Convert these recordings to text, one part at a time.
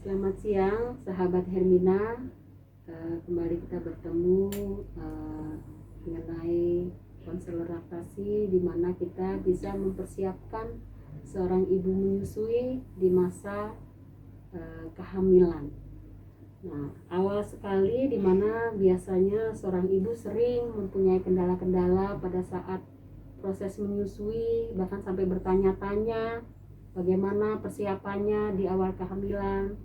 Selamat siang, sahabat Hermina. Kembali kita bertemu mengenai konselor laktasi, di mana kita bisa mempersiapkan seorang ibu menyusui di masa kehamilan. Nah, awal sekali di mana biasanya seorang ibu sering mempunyai kendala-kendala pada saat proses menyusui, bahkan sampai bertanya-tanya bagaimana persiapannya di awal kehamilan.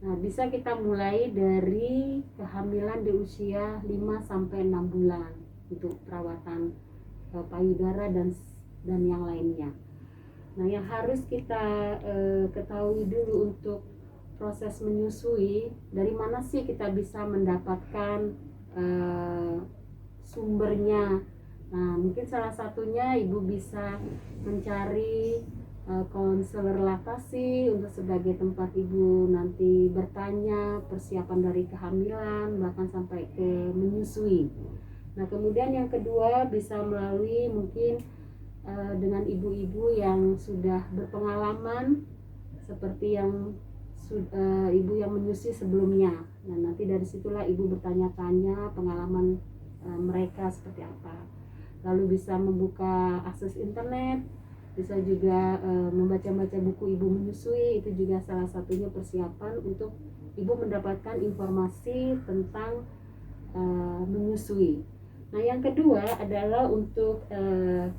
Nah, bisa kita mulai dari kehamilan di usia 5-6 bulan untuk perawatan payudara dan yang lainnya. Nah, yang harus kita ketahui dulu untuk proses menyusui, dari mana sih kita bisa mendapatkan sumbernya. Nah, mungkin salah satunya ibu bisa mencari konselor laktasi untuk sebagai tempat ibu nanti bertanya persiapan dari kehamilan bahkan sampai ke menyusui. Nah, kemudian yang kedua bisa melalui mungkin dengan ibu-ibu yang sudah berpengalaman seperti yang ibu yang menyusui sebelumnya. Nah, nanti dari situlah ibu bertanya-tanya pengalaman mereka seperti apa. Lalu bisa membuka akses internet, bisa juga membaca-baca buku ibu menyusui. Itu juga salah satunya persiapan untuk ibu mendapatkan informasi tentang menyusui. Nah, yang kedua adalah untuk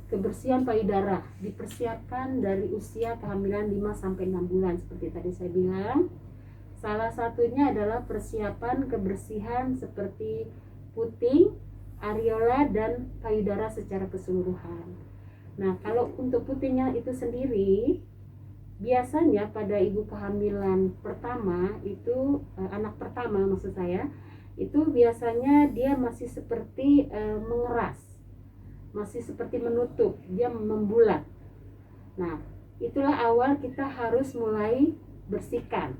kebersihan payudara, dipersiapkan dari usia kehamilan 5-6 bulan. Seperti tadi saya bilang, salah satunya adalah persiapan kebersihan seperti puting, areola, dan payudara secara keseluruhan. Nah, kalau untuk putingnya itu sendiri, biasanya pada ibu kehamilan pertama itu, anak pertama maksud saya, itu biasanya dia masih seperti mengeras, masih seperti menutup, dia membulat. Nah, itulah awal kita harus mulai bersihkan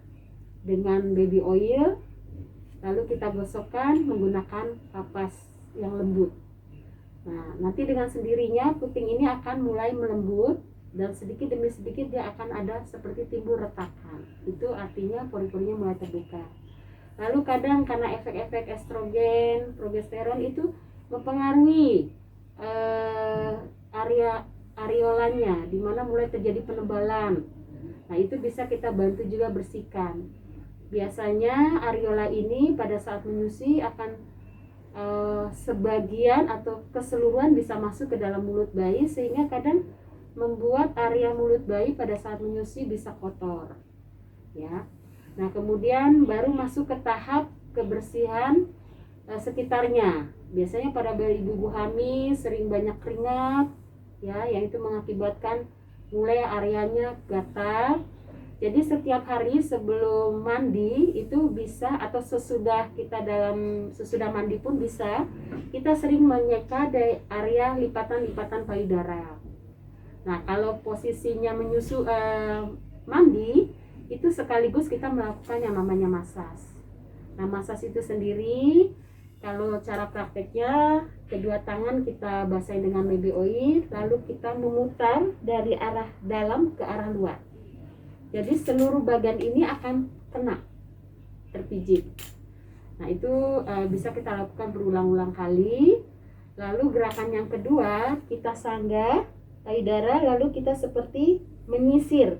dengan baby oil, lalu kita gosokkan menggunakan kapas yang lembut. Nah, nanti dengan sendirinya puting ini akan mulai melembut dan sedikit demi sedikit dia akan ada seperti timbul retakan. Itu artinya pori-porinya mulai terbuka. Lalu kadang karena efek-efek estrogen, progesteron itu mempengaruhi area areolanya, di mana mulai terjadi penebalan. Nah, itu bisa kita bantu juga bersihkan. Biasanya areola ini pada saat menyusui akan sebagian atau keseluruhan bisa masuk ke dalam mulut bayi, sehingga kadang membuat area mulut bayi pada saat menyusui bisa kotor, ya. Nah, kemudian baru masuk ke tahap kebersihan sekitarnya. Biasanya pada bayi ibu hamil sering banyak keringat, ya, yang itu mengakibatkan mulai areanya gatal. Jadi setiap hari sebelum mandi itu bisa, atau sesudah mandi pun bisa, kita sering menyeka dari area lipatan-lipatan payudara. Nah, kalau posisinya mandi, itu sekaligus kita melakukan yang namanya masas. Nah, masas itu sendiri, kalau cara prakteknya, kedua tangan kita basahi dengan baby oil, lalu kita memutar dari arah dalam ke arah luar. Jadi seluruh bagian ini akan kena, terpijit. Nah, itu bisa kita lakukan berulang-ulang kali. Lalu gerakan yang kedua, kita sanggah payudara, lalu kita seperti menyisir,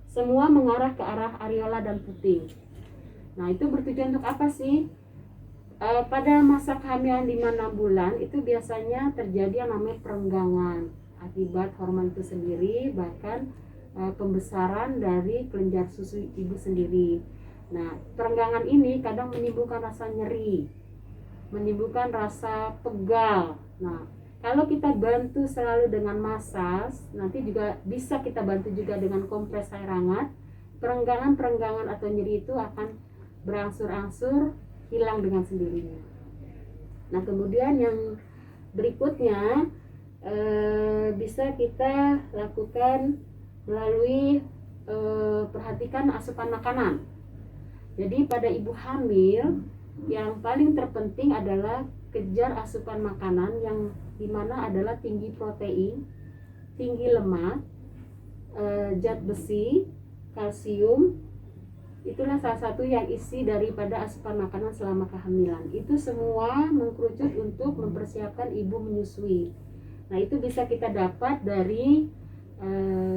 semua mengarah ke arah areola dan puting. Nah, itu bertujuan untuk apa sih? Pada masa kehamilan 5-6 bulan itu biasanya terjadi yang namanya perenggangan akibat hormon itu sendiri, bahkan pembesaran dari kelenjar susu ibu sendiri. Nah, perenggangan ini kadang menimbulkan rasa nyeri, menimbulkan rasa pegal. Nah, kalau kita bantu selalu dengan masas, nanti juga bisa kita bantu juga dengan kompres air hangat, perenggangan atau nyeri itu akan berangsur-angsur hilang dengan sendirinya. Nah, kemudian yang berikutnya bisa kita lakukan melalui perhatikan asupan makanan. Jadi pada ibu hamil yang paling terpenting adalah kejar asupan makanan yang dimana adalah tinggi protein, tinggi lemak, zat besi, kalsium. Itulah salah satu yang isi daripada asupan makanan selama kehamilan. Itu semua mengkerucut untuk mempersiapkan ibu menyusui. Nah, itu bisa kita dapat dari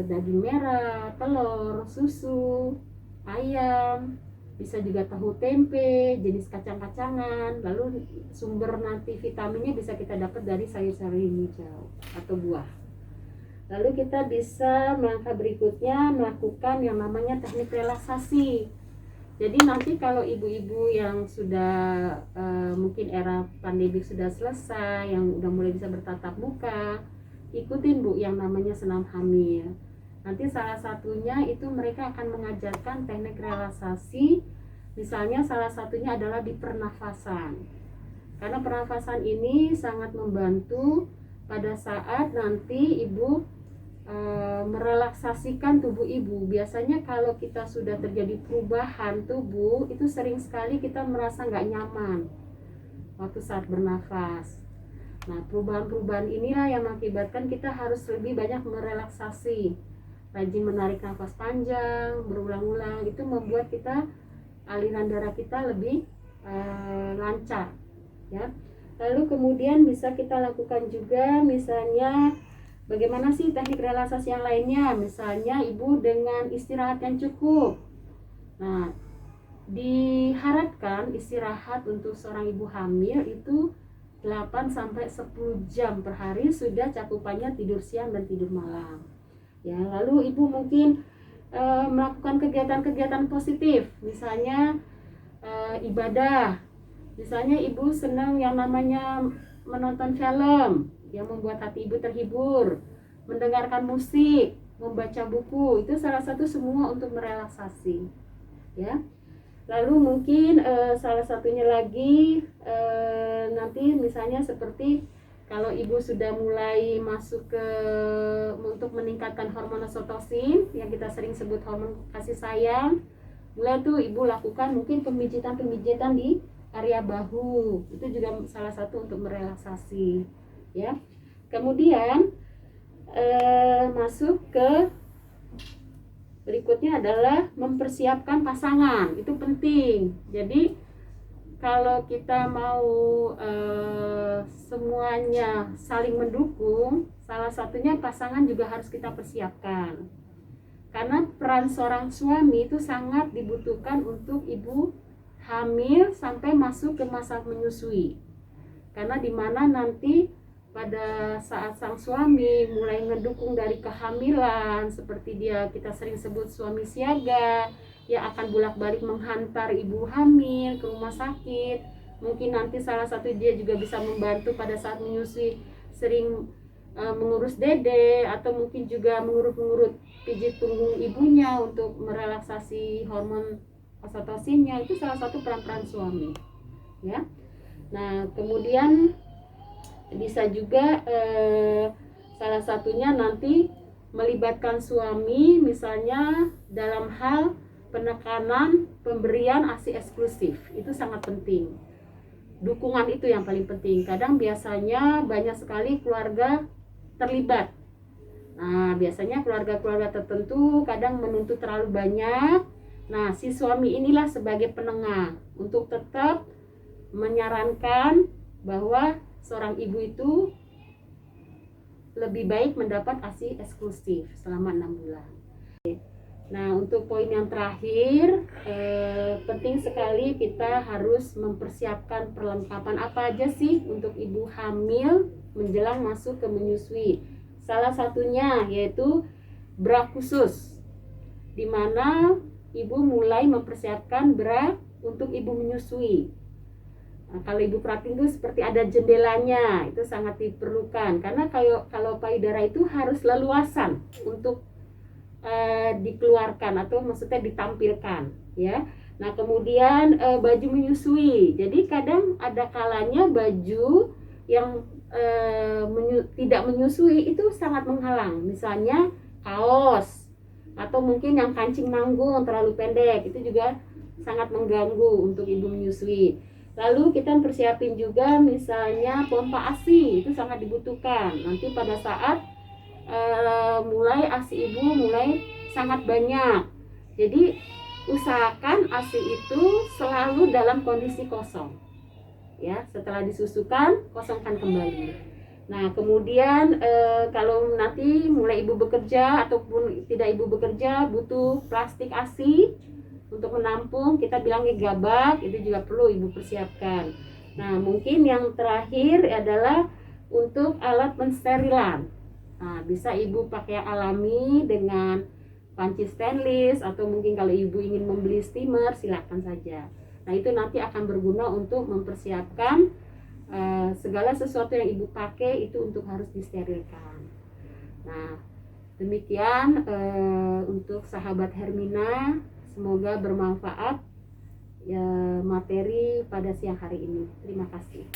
daging merah, telur, susu, ayam, bisa juga tahu tempe, jenis kacang-kacangan. Lalu sumber nanti vitaminnya bisa kita dapat dari sayur-sayur hijau atau buah. Lalu kita bisa melangkah berikutnya melakukan yang namanya teknik relaksasi. Jadi nanti kalau ibu-ibu yang sudah mungkin era pandemi sudah selesai, yang udah mulai bisa bertatap muka, ikutin Bu yang namanya senam hamil. Nanti salah satunya itu mereka akan mengajarkan teknik relaksasi. Misalnya salah satunya adalah di pernafasan. Karena pernafasan ini sangat membantu pada saat nanti ibu merelaksasikan tubuh ibu. Biasanya kalau kita sudah terjadi perubahan tubuh, itu sering sekali kita merasa nggak nyaman waktu saat bernafas. Nah, perubahan-perubahan inilah yang mengakibatkan kita harus lebih banyak merelaksasi, rajin menarik nafas panjang berulang-ulang. Itu membuat kita aliran darah kita lebih lancar, ya. Lalu kemudian bisa kita lakukan juga misalnya bagaimana sih teknik relaksasi yang lainnya? Misalnya ibu dengan istirahat yang cukup. Nah, diharapkan istirahat untuk seorang ibu hamil itu 8-10 jam per hari, sudah cakupannya tidur siang dan tidur malam. Ya, lalu ibu mungkin melakukan kegiatan-kegiatan positif, misalnya ibadah. Misalnya ibu senang yang namanya menonton film yang membuat hati ibu terhibur, mendengarkan musik, membaca buku, itu salah satu semua untuk merelaksasi, ya. Lalu mungkin salah satunya lagi nanti misalnya seperti kalau ibu sudah mulai masuk ke untuk meningkatkan hormon oksitosin yang kita sering sebut hormon kasih sayang, mulai tuh ibu lakukan mungkin pemijitan di area bahu, itu juga salah satu untuk merelaksasi, ya. Kemudian masuk ke berikutnya adalah mempersiapkan pasangan. Itu penting. Jadi kalau kita mau semuanya saling mendukung, salah satunya pasangan juga harus kita persiapkan. Karena peran seorang suami itu sangat dibutuhkan untuk ibu hamil sampai masuk ke masa menyusui. Karena dimana nanti pada saat sang suami mulai mendukung dari kehamilan, seperti kita sering sebut suami siaga, yang akan bolak-balik menghantar ibu hamil ke rumah sakit. Mungkin nanti salah satu dia juga bisa membantu pada saat menyusui, sering mengurus dede, atau mungkin juga mengurut-ngurut pijit punggung ibunya untuk merelaksasi hormon oksitosinnya. Itu salah satu peran-peran suami, ya. Nah, kemudian bisa juga salah satunya nanti melibatkan suami, misalnya dalam hal penekanan pemberian ASI eksklusif. Itu sangat penting. Dukungan itu yang paling penting. Kadang biasanya banyak sekali keluarga terlibat. Nah, biasanya keluarga-keluarga tertentu kadang menuntut terlalu banyak. Nah, si suami inilah sebagai penengah untuk tetap menyarankan bahwa seorang ibu itu lebih baik mendapat ASI eksklusif selama 6 bulan. Nah, untuk poin yang terakhir, penting sekali kita harus mempersiapkan perlengkapan apa aja sih untuk ibu hamil menjelang masuk ke menyusui. Salah satunya yaitu bra khusus, di mana ibu mulai mempersiapkan bra untuk ibu menyusui. Nah, kalau ibu perhatiin itu seperti ada jendelanya, itu sangat diperlukan karena kalau payudara itu harus leluasan untuk dikeluarkan atau maksudnya ditampilkan, ya. Nah, kemudian baju menyusui. Jadi kadang ada kalanya baju yang tidak menyusui itu sangat menghalang. Misalnya kaos atau mungkin yang kancing nanggung terlalu pendek, itu juga sangat mengganggu untuk ibu menyusui. Lalu kita persiapin juga misalnya pompa ASI, itu sangat dibutuhkan. Nanti pada saat mulai ASI ibu mulai sangat banyak. Jadi usahakan ASI itu selalu dalam kondisi kosong. Ya, setelah disusukan, kosongkan kembali. Nah, kemudian kalau nanti mulai ibu bekerja ataupun tidak ibu bekerja butuh plastik ASI untuk menampung, kita bilangnya gabak, itu juga perlu ibu persiapkan. Nah, mungkin yang terakhir adalah untuk alat pensterilan. Nah, bisa ibu pakai alami dengan panci stainless, atau mungkin kalau ibu ingin membeli steamer silakan saja. Nah, itu nanti akan berguna untuk mempersiapkan segala sesuatu yang ibu pakai itu untuk harus disterilkan. Nah, demikian untuk sahabat Hermina, semoga bermanfaat ya materi pada siang hari ini. Terima kasih.